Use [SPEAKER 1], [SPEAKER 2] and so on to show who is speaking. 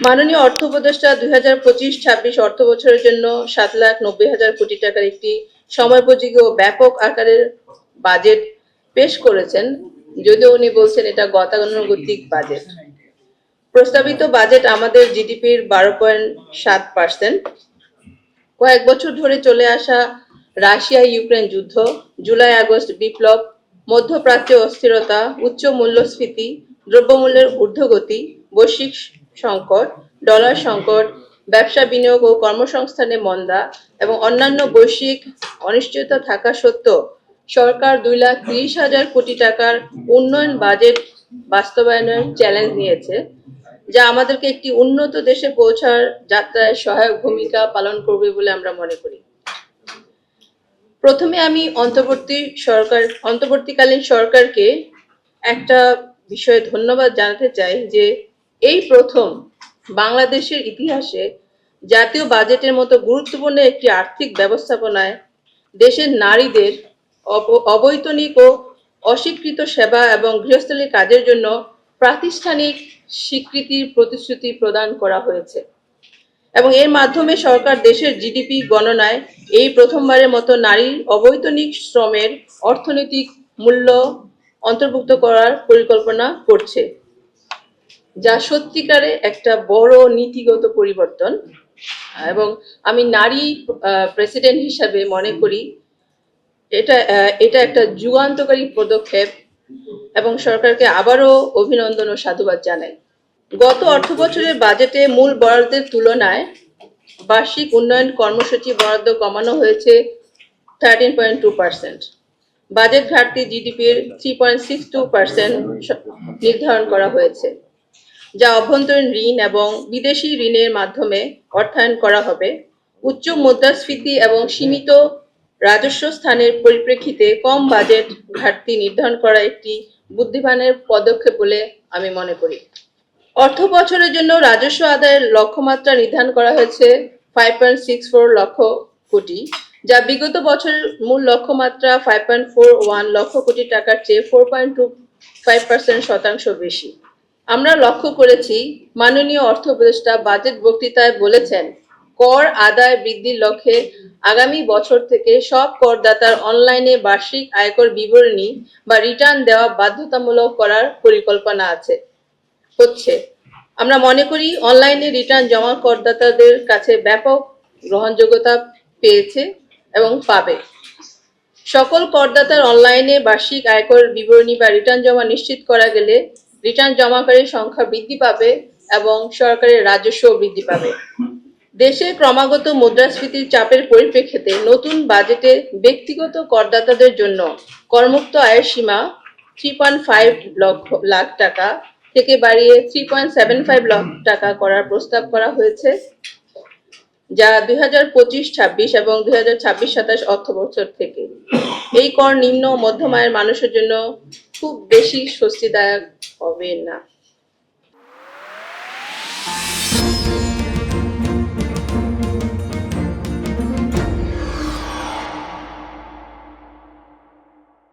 [SPEAKER 1] মাননীয় অর্থ উপদেষ্টা 2025-26 অর্থ বছরের জন্য 7,90,000 কোটি টাকার একটি সময়োপযোগী ও ব্যাপক আকারের বাজেট পেশ করেছেন, যদিও উনি বলছেন এটা গতানুগতিক বাজেট। প্রস্তাবিত বাজেট আমাদের জিডিপির 12.7%। কয়েক বছর ধরে চলে আসা রাশিয়া ইউক্রেন যুদ্ধ, জুলাই আগস্ট বিপ্লব, মধ্যপ্রাচ্যে অস্থিরতা, উচ্চ মূল্যস্ফীতি, দ্রব্যমূল্যের ঊর্ধ্বগতি, বৈশ্বিক সংকট, ডলার সংকট, ব্যবসা বিনিয়োগ ও কর্মসংস্থানে মন্দা এবং অন্যান্য বৈশ্বিক অনিশ্চয়তা থাকা সত্ত্বেও সরকার 2,30,000 কোটি টাকার উন্নয়ন বাজেট বাস্তবায়নের চ্যালেঞ্জ নিয়েছে, যা আমাদেরকে একটি উন্নত দেশে পৌঁছার যাত্রায় সহায়ক ভূমিকা পালন করবে বলে আমরা মনে করি। প্রথমে আমি অন্তর্বর্তীকালীন সরকারকে একটা বিষয়ে ধন্যবাদ জানাতে চাই যে এই প্রথম বাংলাদেশের ইতিহাসে জাতীয় বাজেটের মতো গুরুত্বপূর্ণ একটি আর্থিক ব্যবস্থাপনায় দেশের নারীদের অবৈতনিক ও অস্বীকৃত সেবা এবং গৃহস্থলী কাজের জন্য প্রাতিষ্ঠানিক স্বীকৃতির প্রতিশ্রুতি প্রদান করা হয়েছে এবং এর মাধ্যমে সরকার দেশের জিডিপি গণনায় এই প্রথমবারের মতো নারীর অবৈতনিক শ্রমের অর্থনৈতিক মূল্য অন্তর্ভুক্ত করার পরিকল্পনা করছে, যা সত্যিকারে একটা বড় নীতিগত পরিবর্তন। এবং আমি নারী প্রেসিডেন্ট হিসাবে মনে করি এটা একটা যুগান্তকারী পদক্ষেপ এবং সরকারকে আবারও অভিনন্দন ও সাধুবাদ জানাই। গত অর্থবছরের বাজেটে মূল বরাদ্দের তুলনায় বার্ষিক উন্নয়ন কর্মসূচি বরাদ্দ কমানো হয়েছে 13.2%। বাজেট ঘাটতি জিডিপির 3.62% নির্ধারণ করা হয়েছে, যা অভ্যন্তরীণ ঋণ এবং বিদেশি ঋণের মাধ্যমে অর্থায়ন করা হবে। উচ্চ মুদ্রাস্ফীতি এবং সীমিত রাজস্ব স্থানের পরিপ্রেক্ষিতে কম বাজেট ঘাটতি নির্ধারণ করা একটি বুদ্ধিমানের পদক্ষেপ বলে আমি মনে করি। অর্থ বছরের জন্য রাজস্ব আদায়ের লক্ষ্যমাত্রা নির্ধারণ করা হয়েছে 5.64 লক্ষ কোটি, যা বিগত বছরের মূল লক্ষ্যমাত্রা 5.41 লক্ষ কোটি টাকার চেয়ে 4.25% বেশি। আমরা লক্ষ্য করেছি মাননীয় অর্থ উপদেষ্টা বাজেট বক্তৃতায় বলেছেন, কর আদায় বৃদ্ধির লক্ষ্যে আগামী বছর থেকে সব করদাতার অনলাইনে বার্ষিক আয়কর বিবরণী বা রিটার্ন দেওয়া বাধ্যতামূলক করার পরিকল্পনা হচ্ছে। আমরা মনে করি অনলাইনে রিটার্ন জমা করদাতাদের কাছে ব্যাপক গ্রহণযোগ্যতা পেয়েছে এবং পাবে। সকল করদাতার অনলাইনে বার্ষিক আয়কর বিবরণী বা রিটার্ন জমা নিশ্চিত করা গেলে রিটার্ন জমাকারীর সংখ্যা বৃদ্ধি পাবে এবং সরকারের রাজস্ব বৃদ্ধি পাবে। দেশে ক্রমাগত মুদ্রাস্ফীতির চাপের পরিপ্রেক্ষিতে নতুন বাজেটে ব্যক্তিগত করদাতাদের জন্য করমুক্ত আয়ের সীমা 3.5 লাখ টাকা থেকে বাড়িয়ে 3.75 লাখ টাকা করার প্রস্তাব করা হয়েছে, যা 2025-26 এবং 2026-27 অর্থবছর থেকে। এই কর নিম্ন ও মধ্যম আয়ের মানুষের জন্য খুব বেশি স্বস্তিদায়ক হবে না।